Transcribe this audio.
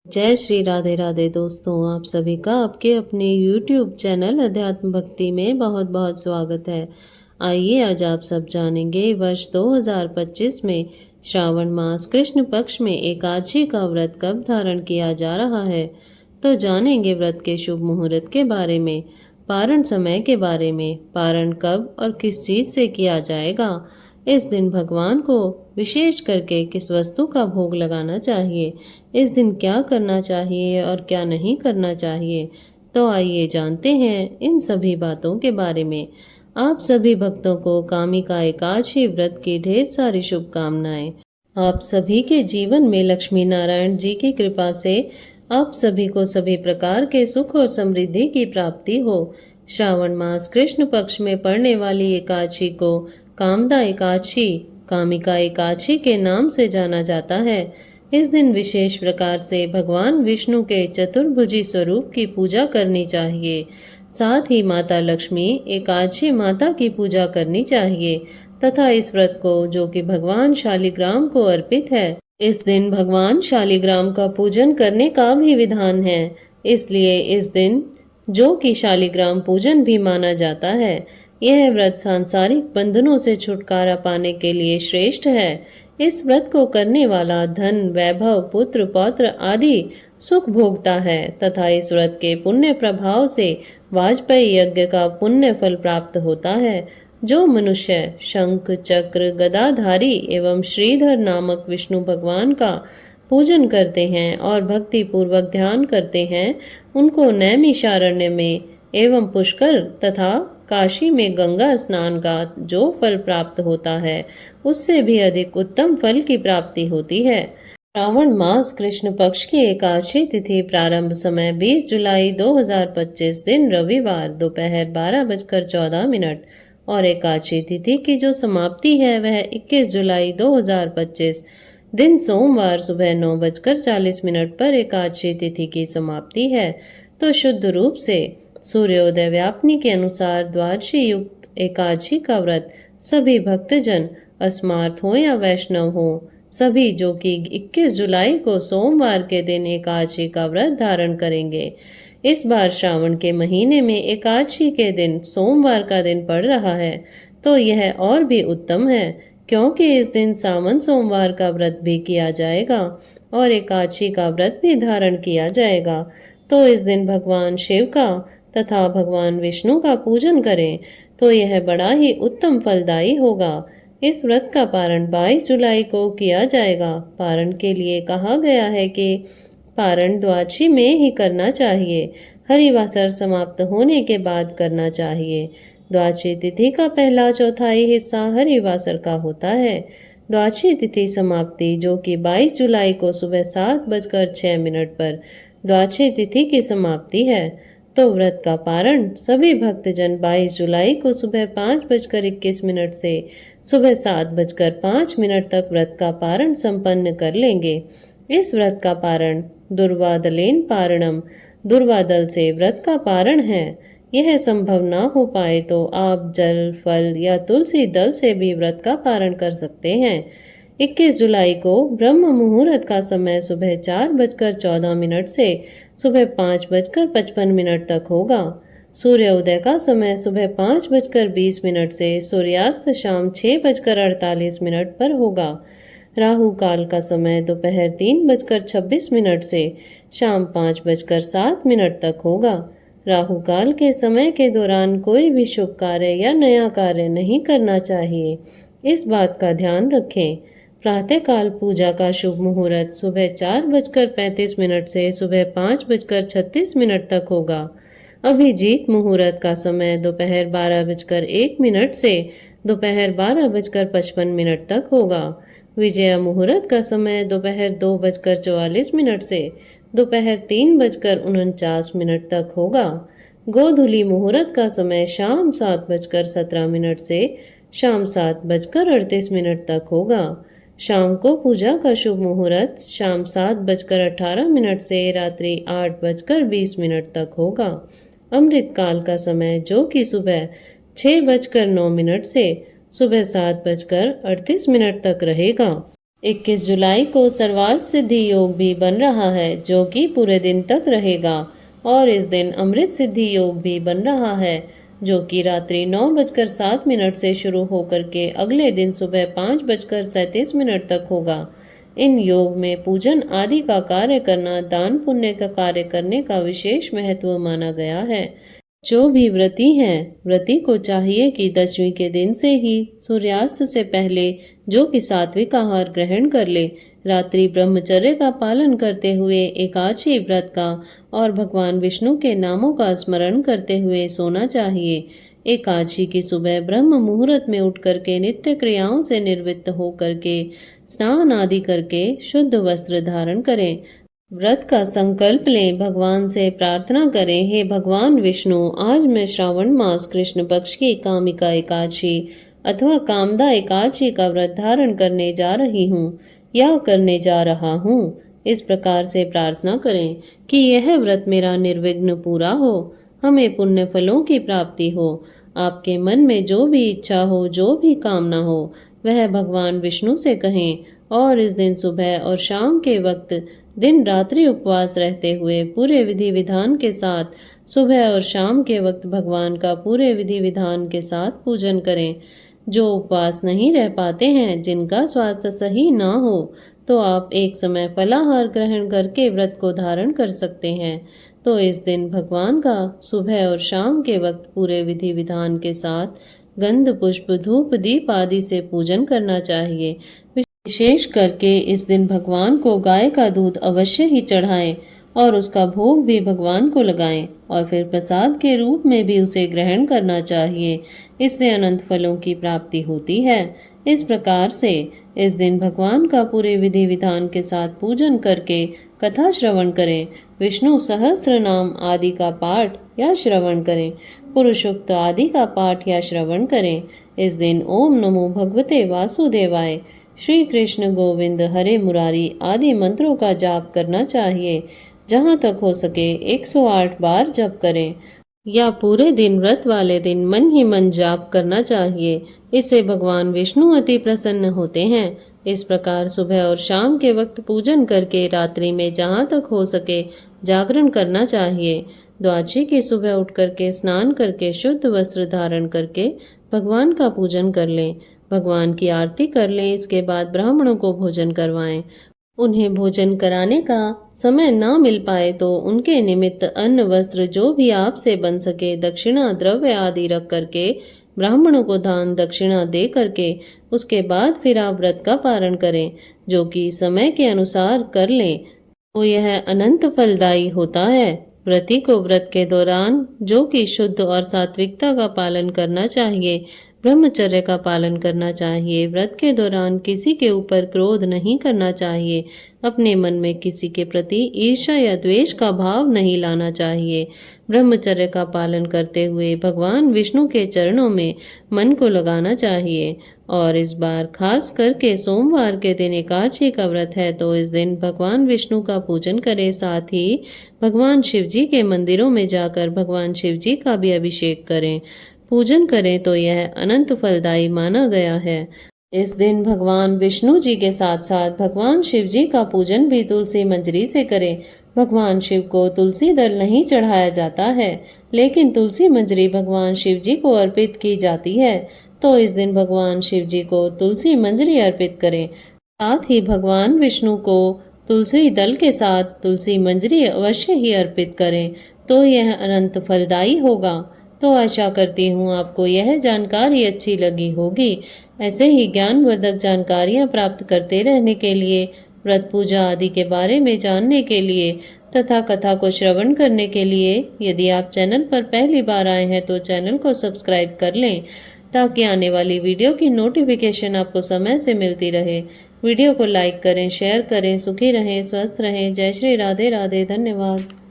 जय श्री राधे राधे दोस्तों, आप सभी का आपके अपने YouTube चैनल अध्यात्म भक्ति में बहुत बहुत स्वागत है। आइए आज आप सब जानेंगे वर्ष 2025 में श्रावण मास कृष्ण पक्ष में एकादशी का व्रत कब धारण किया जा रहा है। तो जानेंगे व्रत के शुभ मुहूर्त के बारे में, पारण समय के बारे में, पारण कब और किस चीज से किया जाएगा, इस दिन भगवान को विशेष करके किस वस्तु का भोग लगाना चाहिए, इस दिन क्या करना चाहिए और क्या नहीं करना चाहिए। तो आइए जानते हैं इन सभी बातों के बारे में। आप सभी भक्तों को कामिका एकादशी व्रत की ढेर सारी शुभकामनाएं। आप सभी के जीवन में लक्ष्मी नारायण जी की कृपा से आप सभी को सभी प्रकार के सुख और समृद्धि की प्राप्ति हो। श्रावण मास कृष्ण पक्ष में पड़ने वाली एकादशी को कामदा एकादशी, कामिका एकादशी के नाम से जाना जाता है। इस दिन विशेष प्रकार से भगवान विष्णु के चतुर्भुजी स्वरूप की पूजा करनी चाहिए। साथ ही माता लक्ष्मी एकादशी माता की पूजा करनी चाहिए तथा इस व्रत को, जो कि भगवान शालिग्राम को अर्पित है, इस दिन भगवान शालिग्राम का पूजन करने का भी विधान है। इसलिए इस दिन, जो कि शालिग्राम पूजन भी माना जाता है, यह व्रत सांसारिक बंधनों से छुटकारा पाने के लिए श्रेष्ठ है। इस व्रत को करने वाला धन, वैभव, पुत्र, पौत्र आदि सुख भोगता है तथा इस व्रत के पुण्य प्रभाव से वाजपेयी यज्ञ का पुण्य फल प्राप्त होता है। जो मनुष्य शंख, चक्र, गदाधारी एवं श्रीधर नामक विष्णु भगवान का पूजन करते हैं और भक्ति पूर्वक ध्यान करते हैं, उनको नैमिषारण्य में एवं पुष्कर तथा काशी में गंगा स्नान का जो फल प्राप्त होता है, उससे भी अधिक उत्तम फल की प्राप्ति होती है। श्रावण मास कृष्ण पक्ष की एकादशी तिथि प्रारंभ समय 20 जुलाई 2025 दिन रविवार दोपहर 12:14 और एकादशी तिथि की जो समाप्ति है वह 21 जुलाई 2025 दिन सोमवार सुबह 9:40 पर एकादशी तिथि की समाप्ति है। तो शुद्ध रूप से सूर्योदय व्यापनी के अनुसार द्वादशी युक्त एकादशी का व्रत सभी भक्तजन, अस्मार्थ हो या वैष्णव हो, सभी जो कि 21 जुलाई को सोमवार के दिन एकादशी का व्रत धारण करेंगे। इस बार श्रावण के महीने में एकादशी के दिन सोमवार का दिन पड़ रहा है, तो यह और भी उत्तम है, क्योंकि इस दिन सावन सोमवार का व्रत भी किया जाएगा और एकादशी का व्रत भी धारण किया जाएगा। तो इस दिन भगवान शिव का तथा भगवान विष्णु का पूजन करें तो यह बड़ा ही उत्तम फलदायी होगा। इस व्रत का पारण 22 जुलाई को किया जाएगा। पारण के लिए कहा गया है कि पारण द्वादशी में ही करना चाहिए, हरिवासर समाप्त होने के बाद करना चाहिए। द्वादशी तिथि का पहला चौथाई हिस्सा हरिवासर का होता है। द्वादशी तिथि समाप्ति, जो कि 22 जुलाई को सुबह 7:06 पर द्वादशी तिथि की समाप्ति है, तो व्रत का पारण सभी भक्तजन 22 जुलाई को सुबह 5:21 से सुबह 7:05 तक व्रत का पारण संपन्न कर लेंगे। इस व्रत का पारण दुर्वादलेन पारणम, दुर्वादल से व्रत का पारण है। यह संभव ना हो पाए तो आप जल, फल या तुलसी दल से भी व्रत का पारण कर सकते हैं। 21 जुलाई को ब्रह्म मुहूर्त का समय सुबह 4:14 से सुबह 5:55 तक होगा। सूर्योदय का समय सुबह 5:20 से सूर्यास्त शाम 6:48 पर होगा। राहु काल का समय दोपहर 3:26 से शाम 5:07 तक होगा। राहु काल के समय के दौरान कोई भी शुभ कार्य या नया कार्य नहीं करना चाहिए, इस बात का ध्यान रखें। प्रातःकाल पूजा का शुभ मुहूर्त सुबह 4:35 से सुबह 5:36 तक होगा। अभिजीत मुहूर्त का समय दोपहर 12:01 से दोपहर 12:55 तक होगा। विजया मुहूर्त का समय दोपहर 2:44 से दोपहर 3:49 तक होगा। गोधूली मुहूर्त का समय शाम 7:17 से शाम 7:38 तक होगा। शाम को पूजा का शुभ मुहूर्त शाम 7:18 से रात्रि 8:20 तक होगा। अमृत काल का समय, जो कि सुबह 6:09 से सुबह 7:38 तक रहेगा। 21 जुलाई को सर्वार्थ सिद्धि योग भी बन रहा है, जो कि पूरे दिन तक रहेगा। और इस दिन अमृत सिद्धि योग भी बन रहा है, जो कि रात्रि 9:07 से शुरू होकर के अगले दिन सुबह 5:37 तक होगा। इन योग में पूजन आदि का कार्य करना, दान पुण्य का कार्य करने का विशेष महत्व माना गया है। जो भी व्रती हैं, व्रती को चाहिए कि दशमी के दिन से ही सूर्यास्त से पहले जो कि सात्विक आहार ग्रहण कर ले, रात्रि ब्रह्मचर्य का पालन करते हुए एकादशी व्रत का और भगवान विष्णु के नामों का स्मरण करते हुए सोना चाहिए। एकादशी की सुबह ब्रह्म मुहूर्त में उठ करके नित्य क्रियाओं से निवृत्त होकर के स्नान आदि करके शुद्ध वस्त्र धारण करें। व्रत का संकल्प लें, भगवान से प्रार्थना करें, हे भगवान विष्णु, आज मैं श्रावण मास कृष्ण पक्ष की कामिका एकादशी अथवा कामदा एकादशी का व्रत धारण करने जा रही हूँ या करने जा रहा हूँ। इस प्रकार से प्रार्थना करें कि यह व्रत मेरा निर्विघ्न पूरा हो, हमें पुण्य फलों की प्राप्ति हो। आपके मन में जो भी इच्छा हो, जो भी कामना हो, वह भगवान विष्णु से कहें और इस दिन सुबह और शाम के वक्त दिन रात्रि उपवास रहते हुए पूरे विधि विधान के साथ सुबह और शाम के वक्त भगवान का पूरे विधि विधान के साथ पूजन करें। जो उपवास नहीं रह पाते हैं, जिनका स्वास्थ्य सही ना हो, तो आप एक समय फलाहार ग्रहण करके व्रत को धारण कर सकते हैं। तो इस दिन भगवान का सुबह और शाम के वक्त पूरे विधि विधान के साथ गंध पुष्प धूप दीप आदि से पूजन करना चाहिए। विशेष करके इस दिन भगवान को गाय का दूध अवश्य ही चढ़ाएं और उसका भोग भी भगवान को लगाएं और फिर प्रसाद के रूप में भी उसे ग्रहण करना चाहिए। इससे अनंत फलों की प्राप्ति होती है। इस प्रकार से इस दिन भगवान का पूरे विधि विधान के साथ पूजन करके कथा श्रवण करें। विष्णु सहस्त्र नाम आदि का पाठ या श्रवण करें। पुरुषोक्त आदि का पाठ या श्रवण करें। इस दिन ओम नमो भगवते वासुदेवाय, श्री कृष्ण गोविंद हरे मुरारी आदि मंत्रों का जाप करना चाहिए। जहाँ तक हो सके 108 बार जप करें या पूरे दिन व्रत वाले दिन मन ही मन जाप करना चाहिए। इससे भगवान विष्णु अति प्रसन्न होते हैं। इस प्रकार सुबह और शाम के वक्त पूजन करके रात्रि में जहाँ तक हो सके जागरण करना चाहिए। द्वादशी की सुबह उठ करके स्नान करके शुद्ध वस्त्र धारण करके भगवान का पूजन कर लें, भगवान की आरती कर लें। इसके बाद ब्राह्मणों को भोजन करवाएं। उन्हें भोजन कराने का समय ना मिल पाए तो उनके निमित्त अन्न वस्त्र जो भी आपसे बन सके दक्षिणा द्रव्य आदि रख करके ब्राह्मणों को दान दक्षिणा दे करके उसके बाद फिर आप व्रत का पारण करें, जो कि समय के अनुसार कर लें, तो यह अनंत फलदायी होता है। व्रती को व्रत के दौरान जो कि शुद्ध और सात्विकता का पालन करना चाहिए, ब्रह्मचर्य का पालन करना चाहिए। व्रत के दौरान किसी के ऊपर क्रोध नहीं करना चाहिए। अपने मन में किसी के प्रति ईर्ष्या या द्वेष का भाव नहीं लाना चाहिए। ब्रह्मचर्य का पालन करते हुए भगवान विष्णु के चरणों में मन को लगाना चाहिए। और इस बार खास करके सोमवार के दिन एकादशी का व्रत है, तो इस दिन भगवान विष्णु का पूजन करें। साथ ही भगवान शिव जी के मंदिरों में जाकर भगवान शिव जी का भी अभिषेक करें, पूजन करें, तो यह अनंत फलदायी माना गया है। इस दिन भगवान विष्णु जी के साथ साथ भगवान शिव जी का पूजन भी तुलसी मंजरी से करें। भगवान शिव को तुलसी दल नहीं चढ़ाया जाता है, लेकिन तुलसी मंजरी भगवान शिव जी को अर्पित की जाती है। तो इस दिन भगवान शिव जी को तुलसी मंजरी अर्पित करें। साथ ही भगवान विष्णु को तुलसी दल के साथ तुलसी मंजरी अवश्य ही अर्पित करें, तो यह अनंत फलदायी होगा। तो आशा करती हूँ आपको यह जानकारी अच्छी लगी होगी। ऐसे ही ज्ञानवर्धक जानकारियाँ प्राप्त करते रहने के लिए, व्रत पूजा आदि के बारे में जानने के लिए तथा कथा को श्रवण करने के लिए यदि आप चैनल पर पहली बार आए हैं तो चैनल को सब्सक्राइब कर लें, ताकि आने वाली वीडियो की नोटिफिकेशन आपको समय से मिलती रहे। वीडियो को लाइक करें, शेयर करें। सुखी रहें, स्वस्थ रहें। जय श्री राधे राधे। धन्यवाद।